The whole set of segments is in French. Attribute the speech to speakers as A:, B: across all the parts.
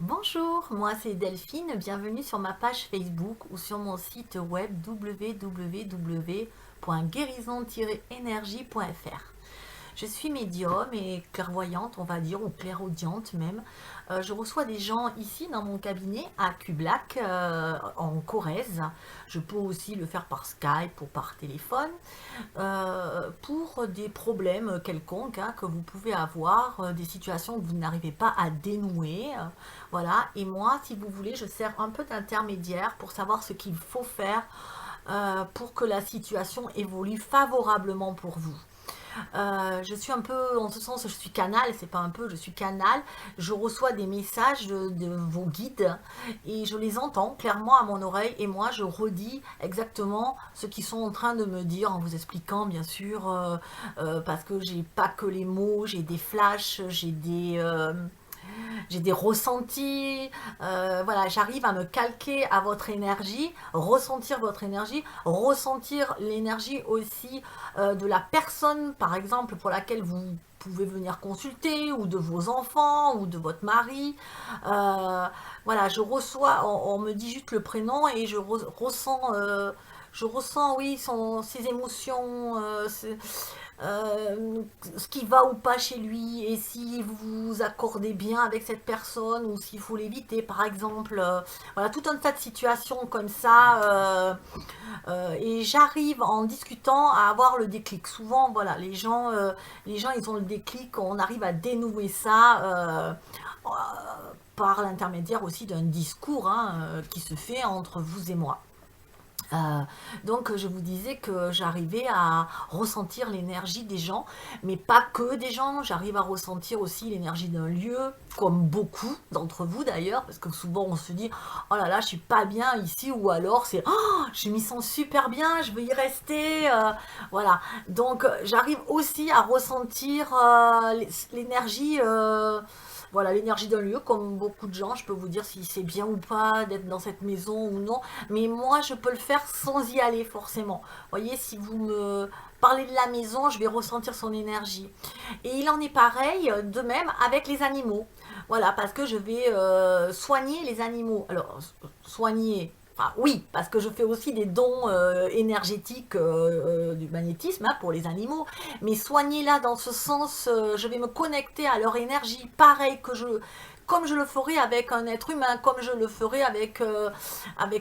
A: Bonjour, moi c'est Delphine, bienvenue sur ma page Facebook ou sur mon site web www.guérison-énergie.fr. Je suis médium et clairvoyante, on va dire, ou clairaudiente même. Je reçois des gens ici dans mon cabinet à Cublac, en Corrèze. Je peux aussi le faire par Skype ou par téléphone pour des problèmes quelconques que vous pouvez avoir, des situations que vous n'arrivez pas à dénouer. Voilà, et moi, si vous voulez, je sers un peu d'intermédiaire pour savoir ce qu'il faut faire pour que la situation évolue favorablement pour vous. Je suis un peu, en ce sens, je suis canal, c'est pas un peu, je suis canal. Je reçois des messages de vos guides et je les entends clairement à mon oreille et moi je redis exactement ce qu'ils sont en train de me dire en vous expliquant bien sûr parce que j'ai pas que les mots, j'ai des flashs, j'ai des ressentis, voilà, j'arrive à me calquer à votre énergie, ressentir votre énergie, ressentir l'énergie aussi de la personne, par exemple, pour laquelle vous pouvez venir consulter, ou de vos enfants, ou de votre mari. Euh, voilà, je reçois, on me dit juste le prénom et je ressens, oui, ses émotions, ce qui va ou pas chez lui et si vous vous accordez bien avec cette personne ou s'il faut l'éviter par exemple. Voilà, tout un tas de situations comme ça et j'arrive en discutant à avoir le déclic. Souvent, voilà, les gens ils ont le déclic, on arrive à dénouer ça par l'intermédiaire aussi d'un discours qui se fait entre vous et moi. Euh, donc je vous disais que j'arrivais à ressentir l'énergie des gens, mais pas que des gens, j'arrive à ressentir aussi l'énergie d'un lieu, comme beaucoup d'entre vous d'ailleurs, parce que souvent on se dit oh là là je suis pas bien ici, ou alors c'est oh je m'y sens super bien, je veux y rester, voilà. Donc j'arrive aussi à ressentir l'énergie. Voilà, l'énergie d'un lieu, comme beaucoup de gens, je peux vous dire si c'est bien ou pas d'être dans cette maison ou non, mais moi je peux le faire sans y aller forcément. Vous voyez, si vous me parlez de la maison, je vais ressentir son énergie. Et il en est pareil de même avec les animaux. Voilà, parce que je vais soigner les animaux. Alors, soigner. Enfin, oui, parce que je fais aussi des dons énergétiques du magnétisme pour les animaux. Mais soigner là, dans ce sens, je vais me connecter à leur énergie, pareil comme je le ferais avec un être humain, comme je le ferais avec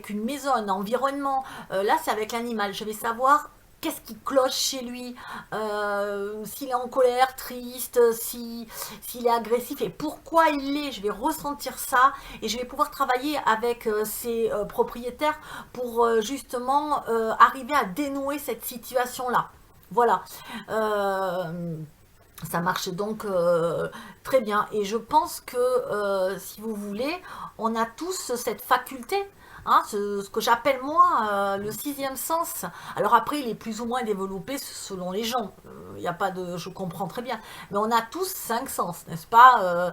A: une maison, un environnement. Là, c'est avec l'animal. Je vais savoir qu'est-ce qui cloche chez lui, s'il est en colère, triste, s'il est agressif et pourquoi il l'est. Je vais ressentir ça et je vais pouvoir travailler avec ses propriétaires pour justement arriver à dénouer cette situation-là. Voilà. Euh, Ça marche donc très bien. Et je pense que, si vous voulez, on a tous cette faculté, ce que j'appelle moi le sixième sens. Alors après, il est plus ou moins développé selon les gens. Il n'y a pas de, je comprends très bien. Mais on a tous cinq sens, n'est-ce pas?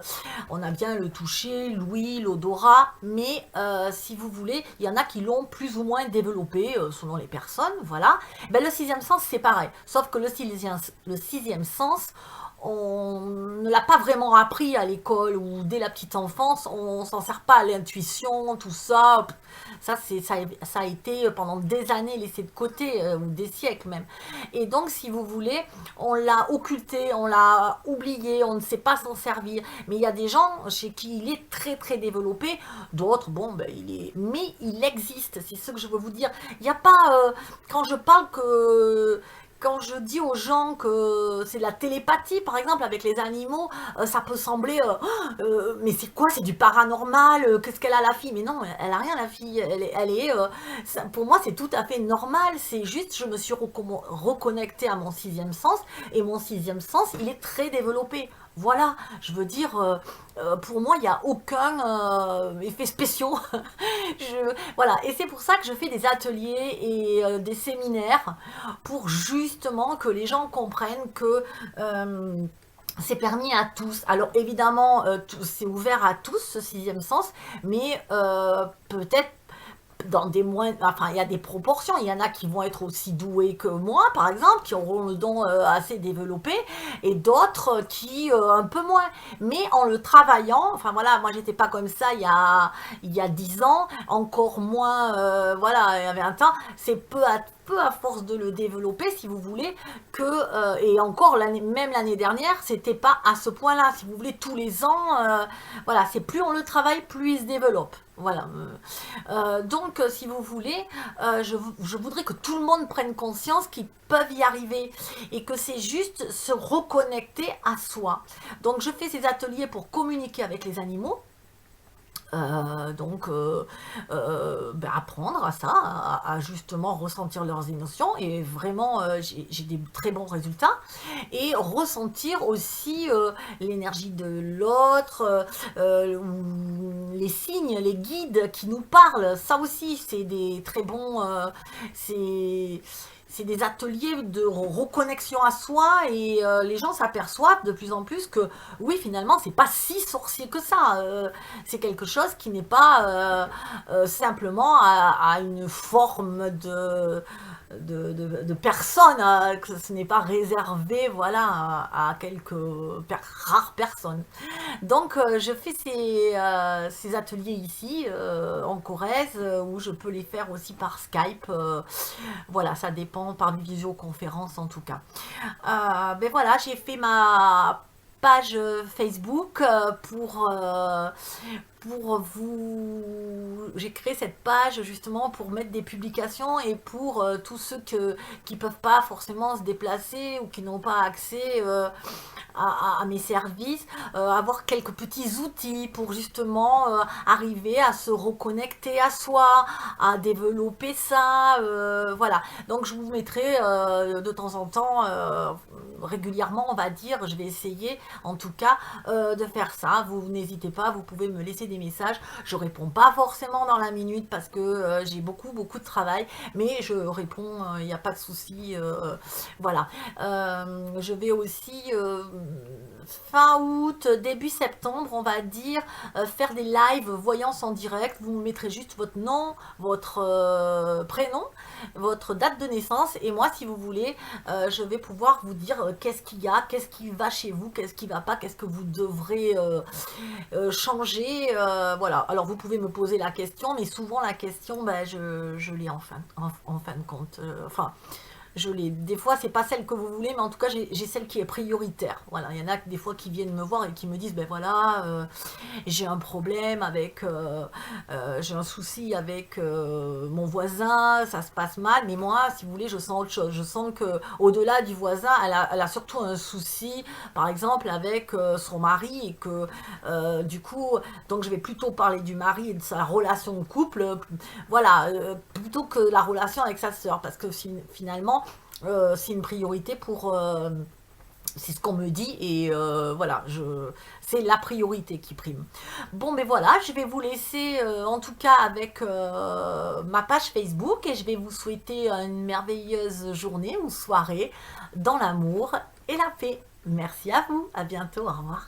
A: On a bien le toucher, l'ouïe, l'odorat. Mais si vous voulez, il y en a qui l'ont plus ou moins développé selon les personnes. Voilà. Ben, le sixième sens, c'est pareil. Sauf que le sixième sens, on ne l'a pas vraiment appris à l'école ou dès la petite enfance, on s'en sert pas à l'intuition, tout ça. Ça a été pendant des années laissé de côté, ou des siècles même. Et donc, si vous voulez, on l'a occulté, on l'a oublié, on ne sait pas s'en servir. Mais il y a des gens chez qui il est très très développé, d'autres, bon, ben, mais il existe, c'est ce que je veux vous dire. Il n'y a pas, quand je parle que quand je dis aux gens que c'est de la télépathie, par exemple, avec les animaux, ça peut sembler, mais c'est quoi? C'est du paranormal? Qu'est-ce qu'elle a la fille? Mais non, elle a rien la fille. Pour moi, c'est tout à fait normal. C'est juste, je me suis reconnectée à mon sixième sens, et mon sixième sens, il est très développé. Voilà, je veux dire, pour moi, il n'y a aucun effet spéciaux. Voilà, et c'est pour ça que je fais des ateliers et des séminaires pour justement que les gens comprennent que c'est permis à tous. Alors évidemment, c'est ouvert à tous ce sixième sens, mais peut-être dans des moins, enfin il y a des proportions, il y en a qui vont être aussi doués que moi par exemple, qui auront le don assez développé, et d'autres qui un peu moins, mais en le travaillant, enfin voilà, moi j'étais pas comme ça il y a 10 ans, encore moins voilà, il y avait un temps, c'est peu à force de le développer, si vous voulez, que, et encore même l'année dernière, c'était pas à ce point-là, si vous voulez, tous les ans, voilà, c'est plus on le travaille, plus il se développe. Voilà. Donc, si vous voulez, je voudrais que tout le monde prenne conscience qu'ils peuvent y arriver et que c'est juste se reconnecter à soi. Donc, je fais ces ateliers pour communiquer avec les animaux. Donc, ben, apprendre à ça, à justement ressentir leurs émotions, et vraiment j'ai des très bons résultats, et ressentir aussi l'énergie de l'autre, ou les signes, les guides qui nous parlent, ça aussi c'est des très bons, c'est c'est des ateliers de reconnexion à soi, et les gens s'aperçoivent de plus en plus que oui, finalement c'est pas si sorcier que ça, c'est quelque chose qui n'est pas simplement à une forme de personne, que ce n'est pas réservé, voilà, à quelques rares personnes. Donc je fais ces ateliers ici en Corrèze, où je peux les faire aussi par Skype, voilà, ça dépend, par visioconférence en tout cas. Ben voilà, j'ai fait ma page Facebook pour vous, j'ai créé cette page justement pour mettre des publications, et pour tous ceux qui peuvent pas forcément se déplacer ou qui n'ont pas accès à mes services, avoir quelques petits outils pour justement arriver à se reconnecter à soi, à développer ça, voilà. Donc je vous mettrai de temps en temps, régulièrement on va dire, je vais essayer en tout cas de faire ça. Vous n'hésitez pas, vous pouvez me laisser des messages, je réponds pas forcément dans la minute parce que j'ai beaucoup de travail, mais je réponds, il n'y a pas de souci, voilà. Je vais aussi fin août, début septembre, on va dire, faire des lives voyance en direct. Vous me mettrez juste votre nom, votre prénom, votre date de naissance, et moi, si vous voulez, je vais pouvoir vous dire qu'est-ce qu'il y a, qu'est-ce qui va chez vous, qu'est-ce qui va pas, qu'est-ce que vous devrez changer, voilà. Alors vous pouvez me poser la question, mais souvent la question, ben, je l'ai en fin de compte, enfin, des fois c'est pas celle que vous voulez, mais en tout cas j'ai celle qui est prioritaire, voilà. Il y en a des fois qui viennent me voir et qui me disent ben voilà, j'ai un problème avec j'ai un souci avec mon voisin, ça se passe mal, mais moi, si vous voulez, je sens autre chose, je sens que au delà du voisin, elle a surtout un souci, par exemple avec son mari, et que du coup, donc je vais plutôt parler du mari et de sa relation de couple, voilà, plutôt que la relation avec sa sœur, parce que finalement c'est une priorité pour c'est ce qu'on me dit, et voilà, c'est la priorité qui prime. Bon, mais voilà, je vais vous laisser en tout cas avec ma page Facebook, et je vais vous souhaiter une merveilleuse journée ou soirée dans l'amour et la paix. Merci à vous, à bientôt, au revoir.